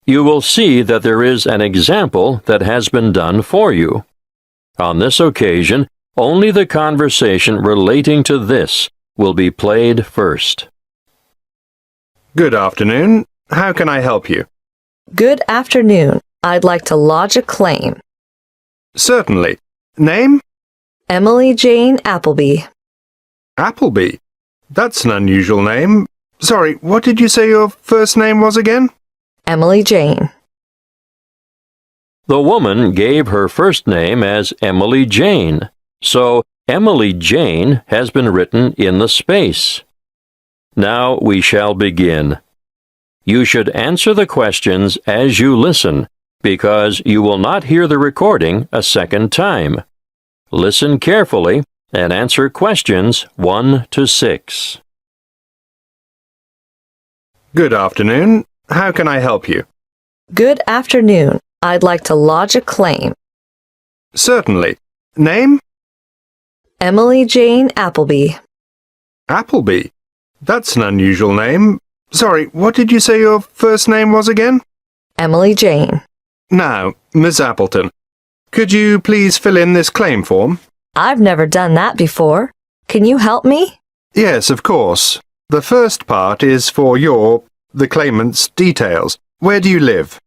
you will see that there is an example that has been done for you. On this occasion, only the conversation relating to this will be played first. Good afternoon. How can I help you? Good afternoon. I'd like to lodge a claim. Certainly. Name? Emily Jane Appleby. Appleby. That's an unusual name. Sorry, what did you say your first name was again? Emily Jane. The woman gave her first name as Emily Jane, so Emily Jane has been written in the space. Now we shall begin. You should answer the questions as you listen, because you will not hear the recording a second time. Listen carefully and answer questions 1 to 6. Good afternoon. How can I help you? Good afternoon. I'd like to lodge a claim. Certainly. Name? Emily Jane Appleby. Appleby. That's an unusual name. Sorry, what did you say your first name was again? Emily Jane. Now, Miss Appleton, could you please fill in this claim form? I've never done that before. Can you help me? Yes, of course. The first part is for the claimant's details. Where do you live?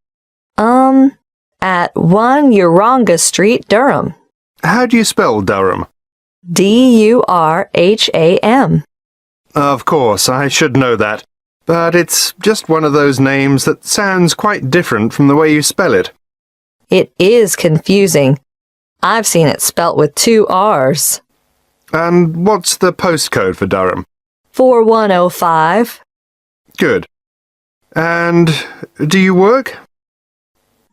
At 1 Uranga Street, Durham. How do you spell Durham? Durham. Of course, I should know that. But it's just one of those names that sounds quite different from the way you spell it. It is confusing. I've seen it spelt with 2 R's. And what's the postcode for Durham? 4105. Good. And do you work?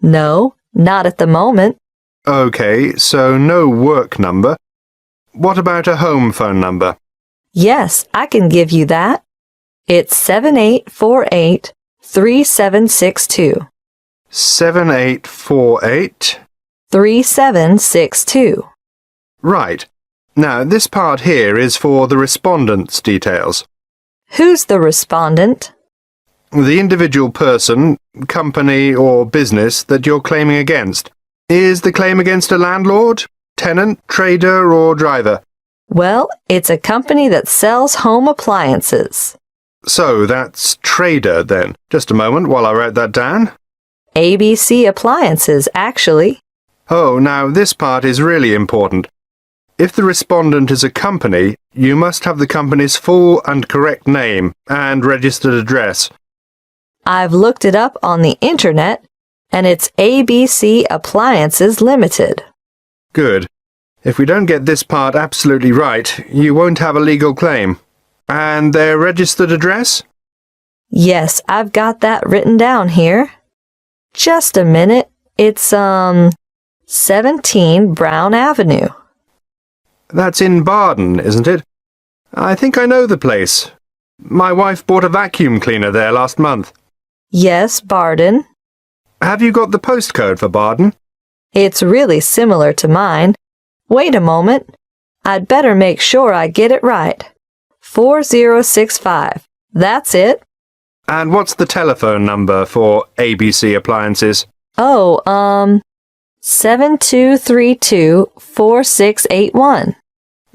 No, not at the moment. Okay, so no work number. What about a home phone number? Yes, I can give you that. It's 7848-3762. 7848? 3762. Right. Now, this part here is for the respondent's details. Who's the respondent? The individual person, company or business that you're claiming against. Is the claim against a landlord, tenant, trader or driver? Well, it's a company that sells home appliances. So that's trader then. Just a moment while I write that down. ABC Appliances, actually. Oh, now this part is really important. If the respondent is a company, you must have the company's full and correct name and registered address. I've looked it up on the internet, and it's ABC Appliances Limited. Good. If we don't get this part absolutely right, you won't have a legal claim. And their registered address? Yes, I've got that written down here. Just a minute. It's, 17 Brown Avenue. That's in Barden, isn't it? I think I know the place. My wife bought a vacuum cleaner there last month. Yes, Barden. Have you got the postcode for Barden? It's really similar to mine. Wait a moment. I'd better make sure I get it right. 4065. That's it. And what's the telephone number for ABC Appliances? Oh, 7232-4681.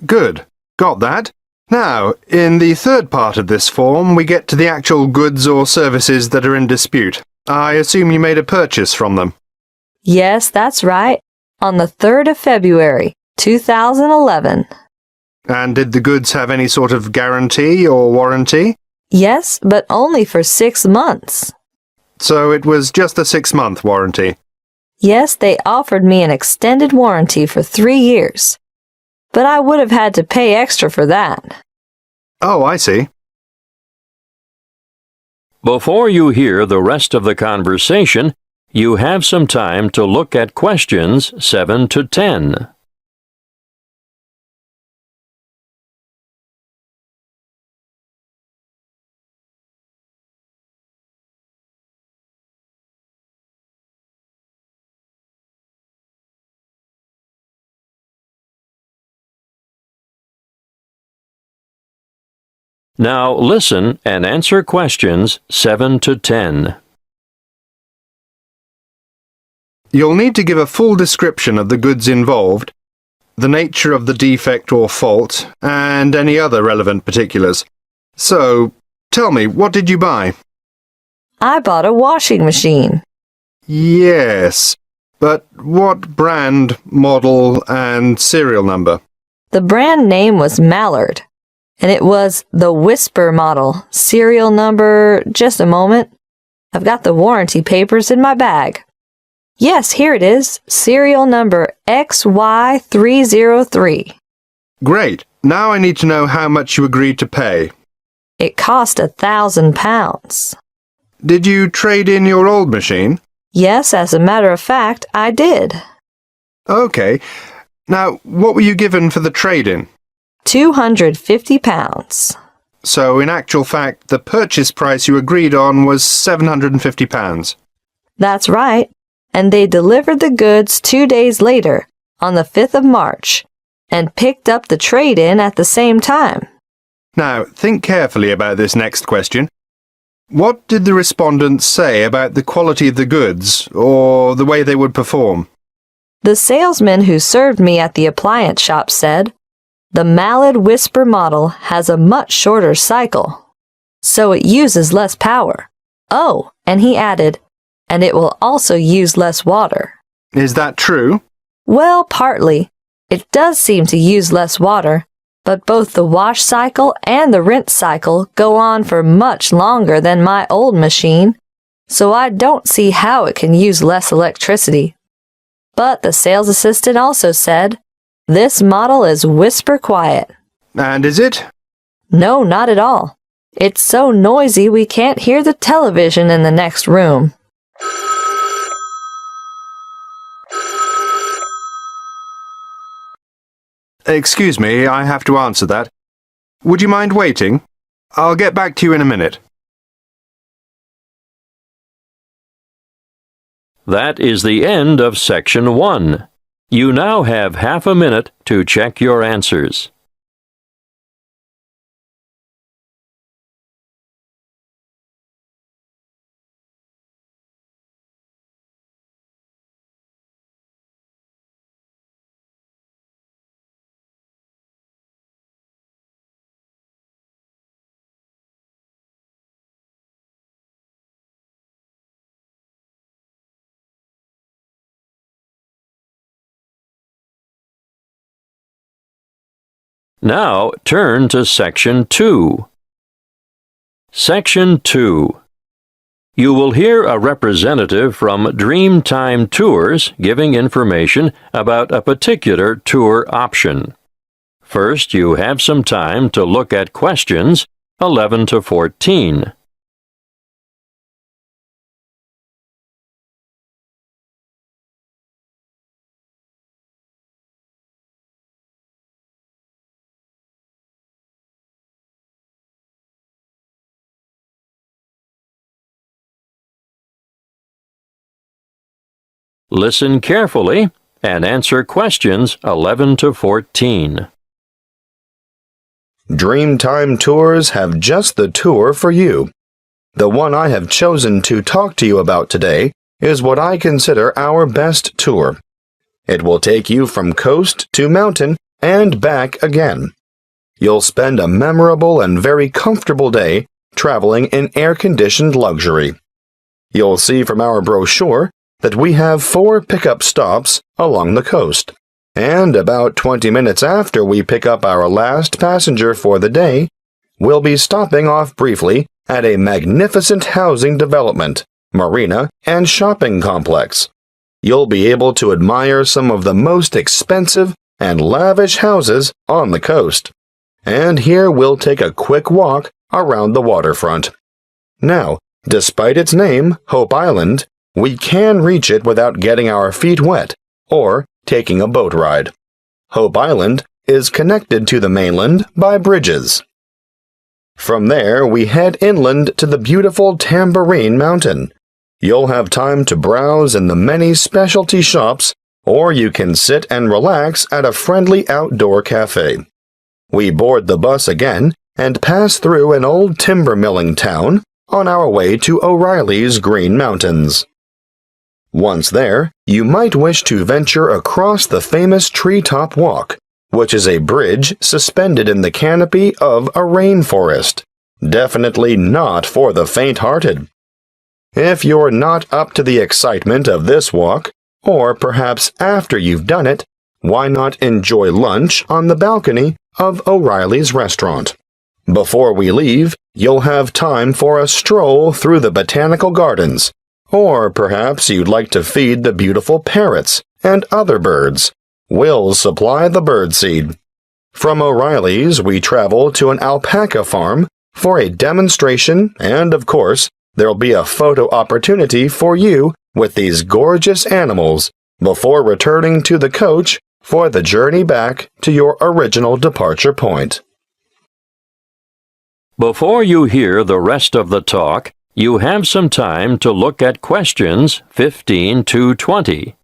Good. Got that. Now, in the third part of this form, we get to the actual goods or services that are in dispute. I assume you made a purchase from them. Yes, that's right. On the 3rd of February, 2011. And did the goods have any sort of guarantee or warranty? Yes, but only for 6 months. So it was just a 6-month warranty. Yes, they offered me an extended warranty for 3 years. But I would have had to pay extra for that. Oh, I see. Before you hear the rest of the conversation, you have some time to look at questions 7 to 10. Now listen and answer questions 7 to 10. You'll need to give a full description of the goods involved, the nature of the defect or fault, and any other relevant particulars. So, tell me, what did you buy? I bought a washing machine. Yes, but what brand, model, and serial number? The brand name was Mallard, and it was the Whisper model. Serial number, just a moment. I've got the warranty papers in my bag. Yes, here it is. Serial number XY303. Great. Now I need to know how much you agreed to pay. It cost £1,000. Did you trade in your old machine? Yes, as a matter of fact, I did. Okay. Now, what were you given for the trade-in? £250. So, in actual fact, the purchase price you agreed on was £750. That's right. And they delivered the goods 2 days later, on the 5th of March, and picked up the trade-in at the same time. Now, think carefully about this next question. What did the respondents say about the quality of the goods, or the way they would perform? The salesman who served me at the appliance shop said, "The Mallard Whisper model has a much shorter cycle, so it uses less power. Oh, and he added, and it will also use less water." Is that true? Well, partly. It does seem to use less water, but both the wash cycle and the rinse cycle go on for much longer than my old machine, so I don't see how it can use less electricity. But the sales assistant also said, "This model is whisper quiet." And is it? No, not at all. It's so noisy we can't hear the television in the next room. Excuse me, I have to answer that. Would you mind waiting? I'll get back to you in a minute. That is the end of Section 1. You now have half a minute to check your answers. Now turn to Section 2. Section 2. You will hear a representative from Dreamtime Tours giving information about a particular tour option. First, you have some time to look at questions 11 to 14. Listen carefully and answer questions 11 to 14. Dreamtime Tours have just the tour for you. The one I have chosen to talk to you about today is what I consider our best tour. It will take you from coast to mountain and back again. You'll spend a memorable and very comfortable day traveling in air-conditioned luxury. You'll see from our brochure that we have 4 pickup stops along the coast, and about 20 minutes after we pick up our last passenger for the day, we'll be stopping off briefly at a magnificent housing development, marina, and shopping complex. You'll be able to admire some of the most expensive and lavish houses on the coast. And here we'll take a quick walk around the waterfront. Now, despite its name, Hope Island, we can reach it without getting our feet wet or taking a boat ride. Hope Island is connected to the mainland by bridges. From there, we head inland to the beautiful Tambourine Mountain. You'll have time to browse in the many specialty shops, or you can sit and relax at a friendly outdoor cafe. We board the bus again and pass through an old timber milling town on our way to O'Reilly's Green Mountains. Once there, you might wish to venture across the famous treetop walk, which is a bridge suspended in the canopy of a rainforest. Definitely not for the faint-hearted. If you're not up to the excitement of this walk, or perhaps after you've done it, why not enjoy lunch on the balcony of O'Reilly's restaurant? Before we leave, you'll have time for a stroll through the botanical gardens, or perhaps you'd like to feed the beautiful parrots and other birds. We'll supply the birdseed. From O'Reilly's, we travel to an alpaca farm for a demonstration, and of course, there'll be a photo opportunity for you with these gorgeous animals before returning to the coach for the journey back to your original departure point. Before you hear the rest of the talk, you have some time to look at questions 15 to 20.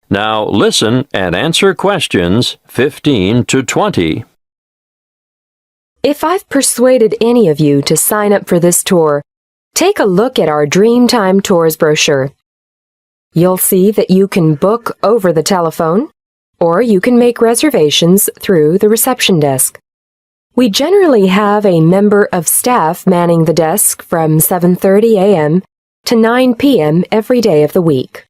Now listen and answer questions 15 to 20. If I've persuaded any of you to sign up for this tour, take a look at our Dreamtime Tours brochure. You'll see that you can book over the telephone, or you can make reservations through the reception desk. We generally have a member of staff manning the desk from 7:30 a.m. to 9 p.m. every day of the week.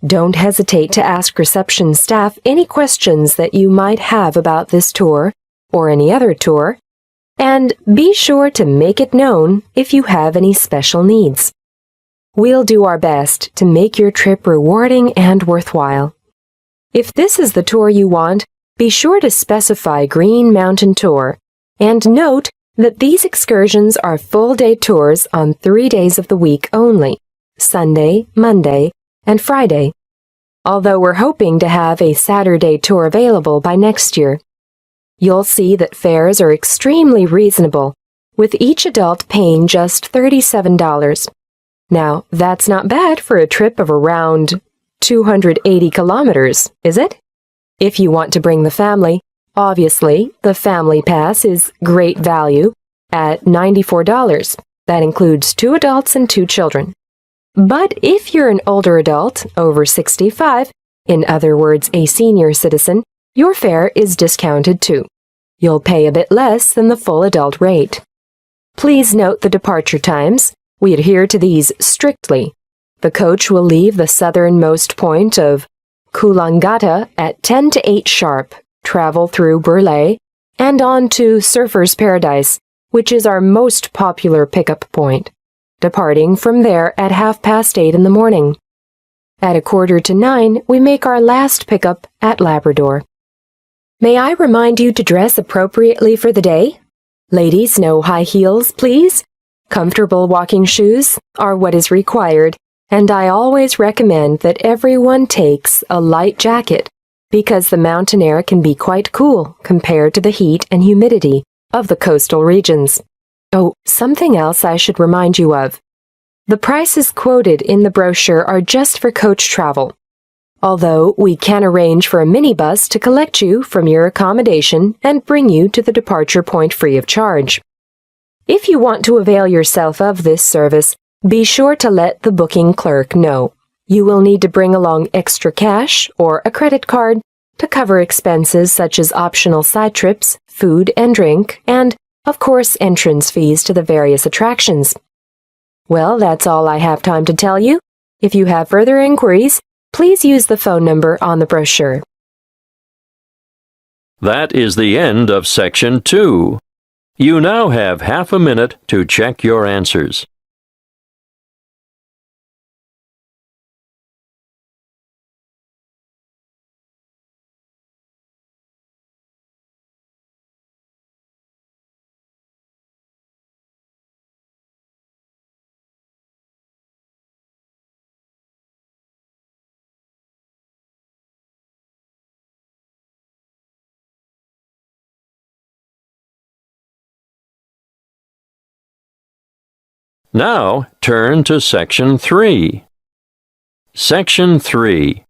Don't hesitate to ask reception staff any questions that you might have about this tour or any other tour, and be sure to make it known if you have any special needs. We'll do our best to make your trip rewarding and worthwhile. If this is the tour you want, be sure to specify Green Mountain Tour, and note that these excursions are full-day tours on 3 days of the week only, Sunday, Monday, and Friday, although we're hoping to have a Saturday tour available by next year. You'll see that fares are extremely reasonable, with each adult paying just $37. Now, that's not bad for a trip of around 280 kilometers, is it? If you want to bring the family, obviously, the Family Pass is great value at $94. That includes 2 adults and 2 children. But if you're an older adult, over 65, in other words, a senior citizen, your fare is discounted too. You'll pay a bit less than the full adult rate. Please note the departure times. We adhere to these strictly. The coach will leave the southernmost point of Coolangatta at 10 to 8 sharp, travel through Burleigh, and on to Surfer's Paradise, which is our most popular pickup point, departing from there at 8:30 in the morning. At 8:45, we make our last pickup at Labrador. May I remind you to dress appropriately for the day? Ladies, no high heels, please. Comfortable walking shoes are what is required, and I always recommend that everyone takes a light jacket because the mountain air can be quite cool compared to the heat and humidity of the coastal regions. Oh, something else I should remind you of. The prices quoted in the brochure are just for coach travel, although we can arrange for a minibus to collect you from your accommodation and bring you to the departure point free of charge. If you want to avail yourself of this service, be sure to let the booking clerk know. You will need to bring along extra cash or a credit card to cover expenses such as optional side trips, food and drink, and, of course, entrance fees to the various attractions. Well, that's all I have time to tell you. If you have further inquiries, please use the phone number on the brochure. That is the end of Section 2. You now have half a minute to check your answers. Now turn to Section 3. Section 3.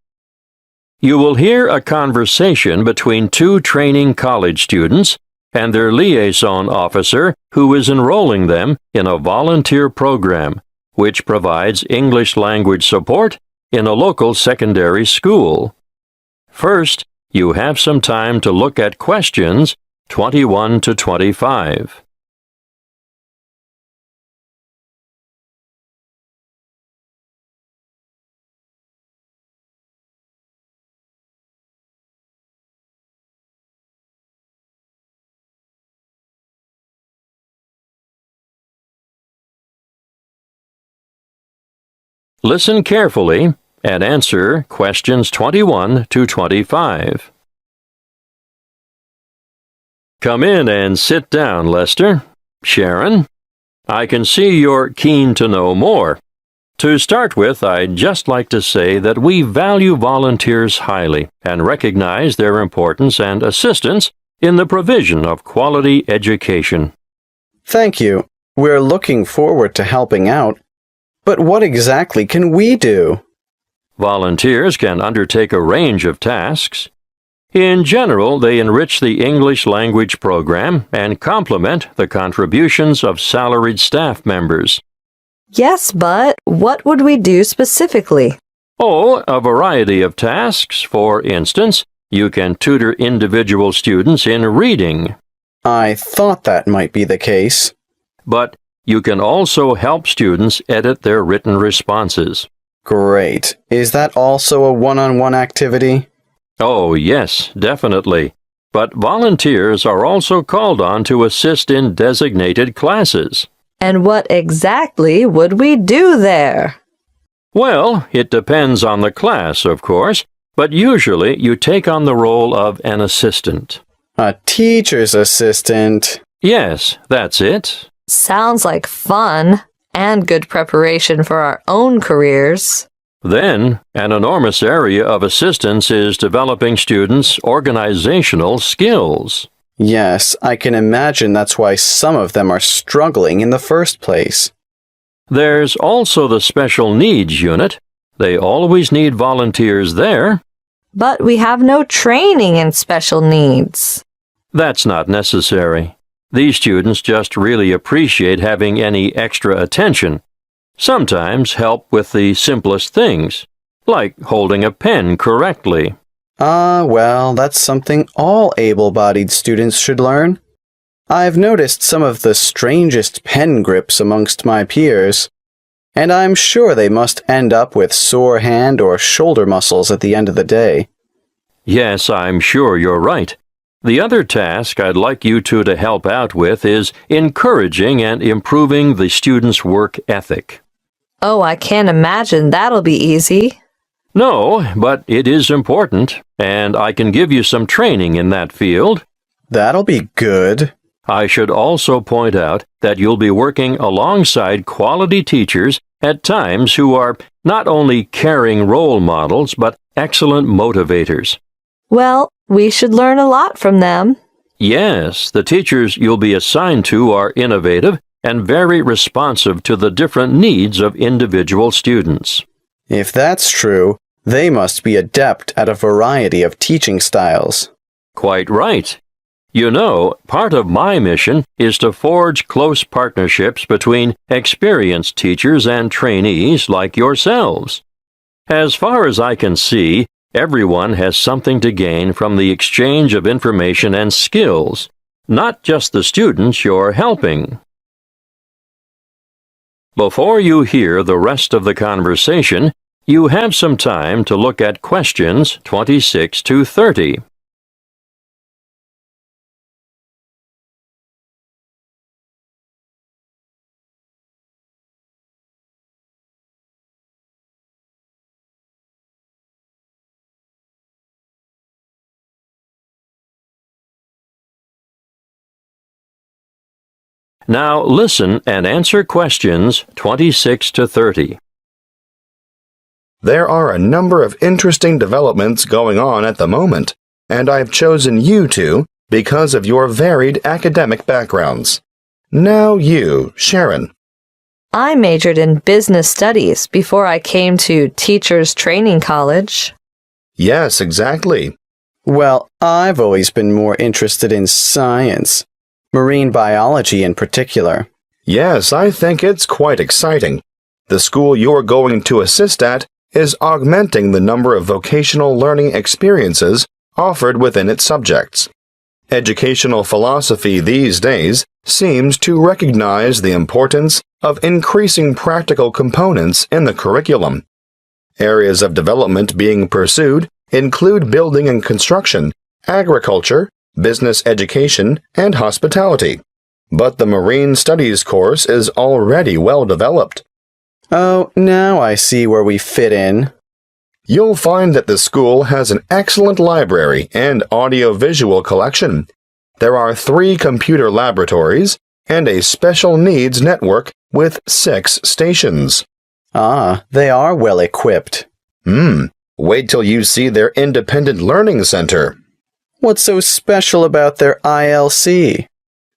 You will hear a conversation between two training college students and their liaison officer who is enrolling them in a volunteer program which provides English language support in a local secondary school. First, you have some time to look at questions 21 to 25. Listen carefully and answer questions 21 to 25. Come in and sit down, Lester. Sharon, I can see you're keen to know more. To start with, I'd just like to say that we value volunteers highly and recognize their importance and assistance in the provision of quality education. Thank you. We're looking forward to helping out. But what exactly can we do? Volunteers can undertake a range of tasks. In general, they enrich the English language program and complement the contributions of salaried staff members. Yes, but what would we do specifically? Oh, a variety of tasks. For instance, you can tutor individual students in reading. I thought that might be the case. But you can also help students edit their written responses. Great. Is that also a one-on-one activity? Oh, yes, definitely. But volunteers are also called on to assist in designated classes. And what exactly would we do there? Well, it depends on the class, of course, but usually you take on the role of an assistant. A teacher's assistant. Yes, that's it. Sounds like fun and good preparation for our own careers. Then, an enormous area of assistance is developing students' organizational skills. Yes, I can imagine that's why some of them are struggling in the first place. There's also the special needs unit. They always need volunteers there. But we have no training in special needs. That's not necessary. These students just really appreciate having any extra attention. Sometimes help with the simplest things, like holding a pen correctly. Well, that's something all able-bodied students should learn. I've noticed some of the strangest pen grips amongst my peers, and I'm sure they must end up with sore hand or shoulder muscles at the end of the day. Yes, I'm sure you're right. The other task I'd like you two to help out with is encouraging and improving the students' work ethic. Oh, I can't imagine that'll be easy. No, but it is important, and I can give you some training in that field. That'll be good. I should also point out that you'll be working alongside quality teachers at times who are not only caring role models, but excellent motivators. Well, we should learn a lot from them. Yes, the teachers you'll be assigned to are innovative and very responsive to the different needs of individual students. If that's true, they must be adept at a variety of teaching styles. Quite right. You know, part of my mission is to forge close partnerships between experienced teachers and trainees like yourselves. As far as I can see, everyone has something to gain from the exchange of information and skills, not just the students you're helping. Before you hear the rest of the conversation, you have some time to look at questions 26 to 30. Now listen and answer questions 26 to 30. There are a number of interesting developments going on at the moment, and I've chosen you two because of your varied academic backgrounds. Now you, Sharon. I majored in business studies before I came to Teachers Training College. Yes, exactly. Well, I've always been more interested in science, marine biology in particular. Yes, I think it's quite exciting. The school you're going to assist at is augmenting the number of vocational learning experiences offered within its subjects. Educational philosophy these days seems to recognize the importance of increasing practical components in the curriculum. Areas of development being pursued include building and construction, agriculture, business education, and hospitality. But the Marine Studies course is already well developed. Oh, now I see where we fit in. You'll find that the school has an excellent library and audiovisual collection. There are 3 computer laboratories and a special needs network with 6 stations. Ah, they are well equipped. Wait till you see their independent learning center. What's so special about their ILC?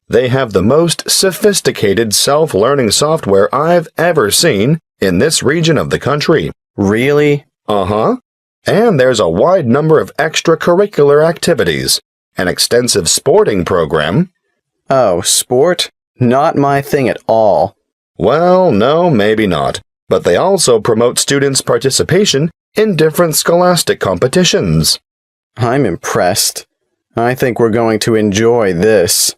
They have the most sophisticated self-learning software I've ever seen in this region of the country. Really? Uh-huh. And there's a wide number of extracurricular activities, an extensive sporting program. Oh, sport? Not my thing at all. Well, no, maybe not. But they also promote students' participation in different scholastic competitions. I'm impressed. I think we're going to enjoy this.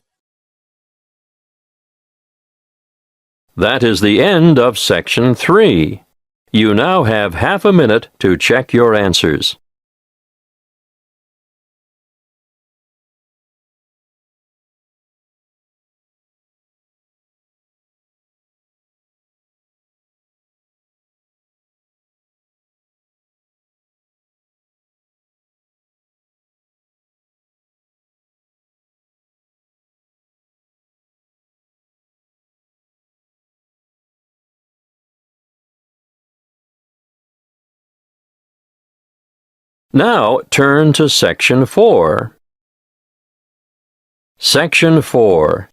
That is the end of Section 3. You now have half a minute to check your answers. Now turn to Section 4. Section 4.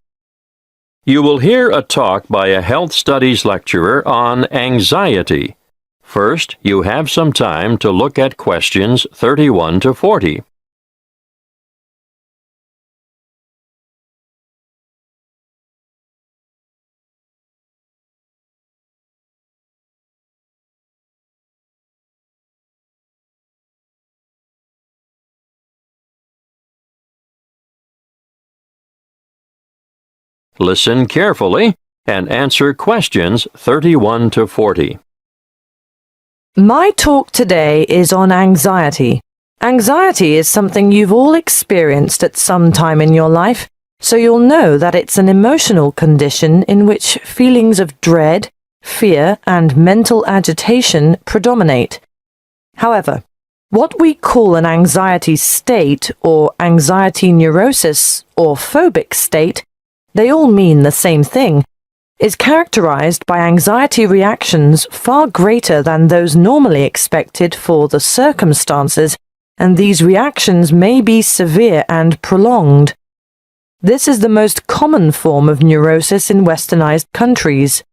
You will hear a talk by a health studies lecturer on anxiety. First, you have some time to look at questions 31 to 40. Listen carefully and answer questions 31 to 40. My talk today is on anxiety. Anxiety is something you've all experienced at some time in your life, so you'll know that it's an emotional condition in which feelings of dread, fear, and mental agitation predominate. However, what we call an anxiety state or anxiety neurosis or phobic state, they all mean the same thing, is characterized by anxiety reactions far greater than those normally expected for the circumstances, and these reactions may be severe and prolonged. This is the most common form of neurosis in westernized countries.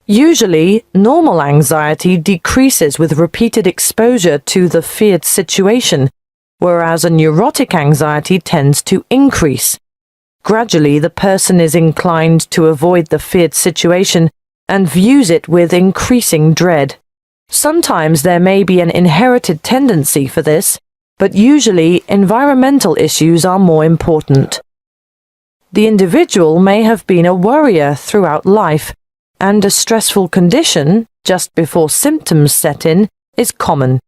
Usually, normal anxiety decreases with repeated exposure to the feared situation, whereas a neurotic anxiety tends to increase. Gradually, the person is inclined to avoid the feared situation and views it with increasing dread. Sometimes there may be an inherited tendency for this, but usually environmental issues are more important. The individual may have been a worrier throughout life, and a stressful condition, just before symptoms set in, is common.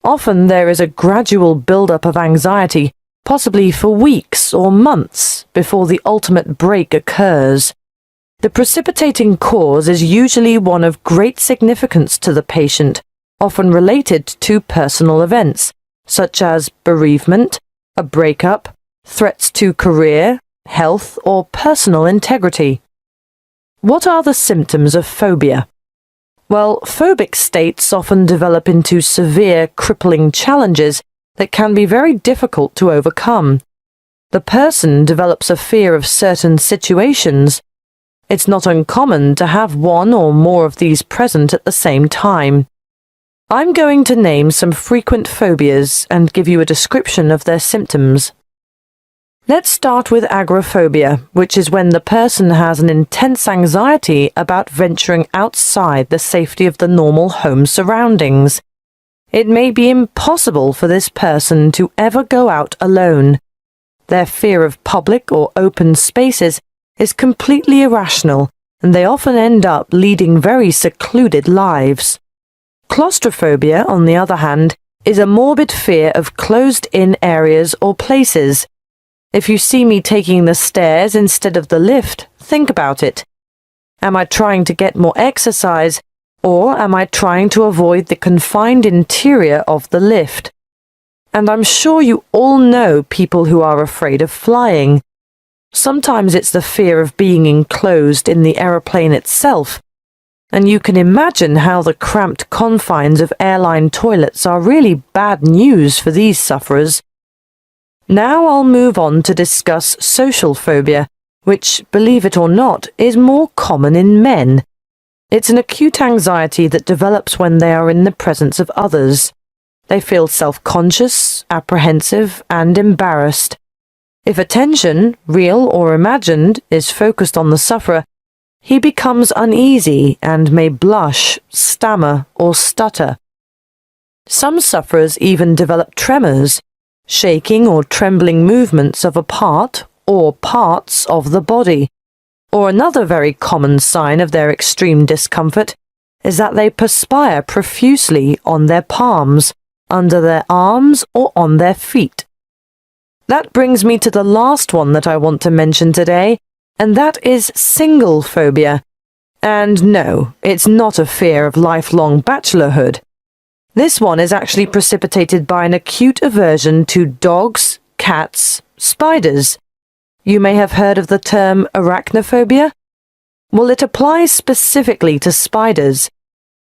Often there is a gradual build-up of anxiety, possibly for weeks or months before the ultimate break occurs. The precipitating cause is usually one of great significance to the patient, often related to personal events, such as bereavement, a breakup, threats to career, health, or personal integrity. What are the symptoms of phobia? Well, phobic states often develop into severe, crippling challenges that can be very difficult to overcome. The person develops a fear of certain situations. It's not uncommon to have one or more of these present at the same time. I'm going to name some frequent phobias and give you a description of their symptoms. Let's start with agoraphobia, which is when the person has an intense anxiety about venturing outside the safety of the normal home surroundings. It may be impossible for this person to ever go out alone. Their fear of public or open spaces is completely irrational, and they often end up leading very secluded lives. Claustrophobia, on the other hand, is a morbid fear of closed-in areas or places. If you see me taking the stairs instead of the lift, think about it. Am I trying to get more exercise, or am I trying to avoid the confined interior of the lift? And I'm sure you all know people who are afraid of flying. Sometimes it's the fear of being enclosed in the aeroplane itself, and you can imagine how the cramped confines of airline toilets are really bad news for these sufferers. Now I'll move on to discuss social phobia, which, believe it or not, is more common in men. It's an acute anxiety that develops when they are in the presence of others. They feel self-conscious, apprehensive, and embarrassed. If attention, real or imagined, is focused on the sufferer, he becomes uneasy and may blush, stammer, or stutter. Some sufferers even develop tremors, shaking or trembling movements of a part or parts of the body. Or another very common sign of their extreme discomfort is that they perspire profusely on their palms, under their arms, or on their feet. That brings me to the last one that I want to mention today, and that is single phobia. And no, it's not a fear of lifelong bachelorhood. This one is actually precipitated by an acute aversion to dogs, cats, spiders. You may have heard of the term arachnophobia. Well, it applies specifically to spiders,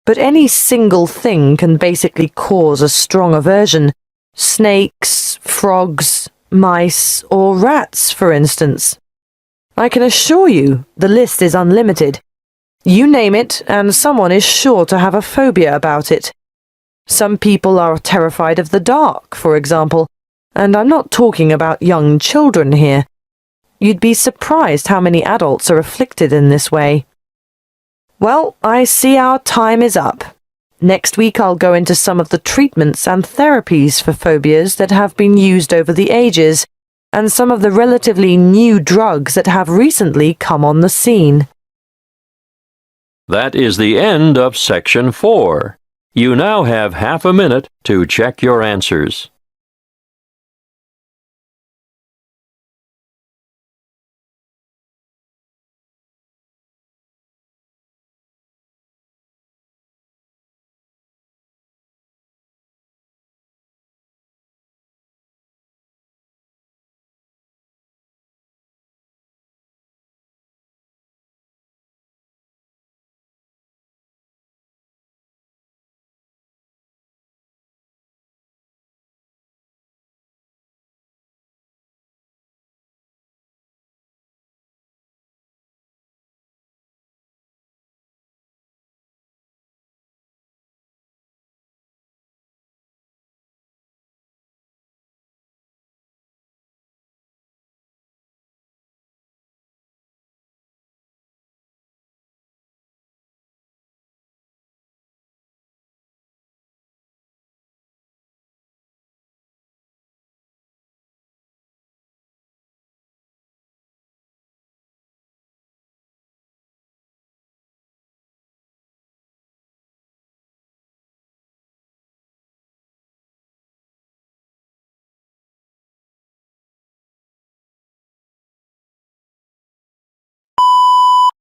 but any single thing can basically cause a strong aversion. Snakes, frogs, mice, or rats, for instance. I can assure you the list is unlimited. You name it, and someone is sure to have a phobia about it. Some people are terrified of the dark, for example, and I'm not talking about young children here. You'd be surprised how many adults are afflicted in this way. Well, I see our time is up. Next week I'll go into some of the treatments and therapies for phobias that have been used over the ages, and some of the relatively new drugs that have recently come on the scene. That is the end of Section 4. You now have half a minute to check your answers.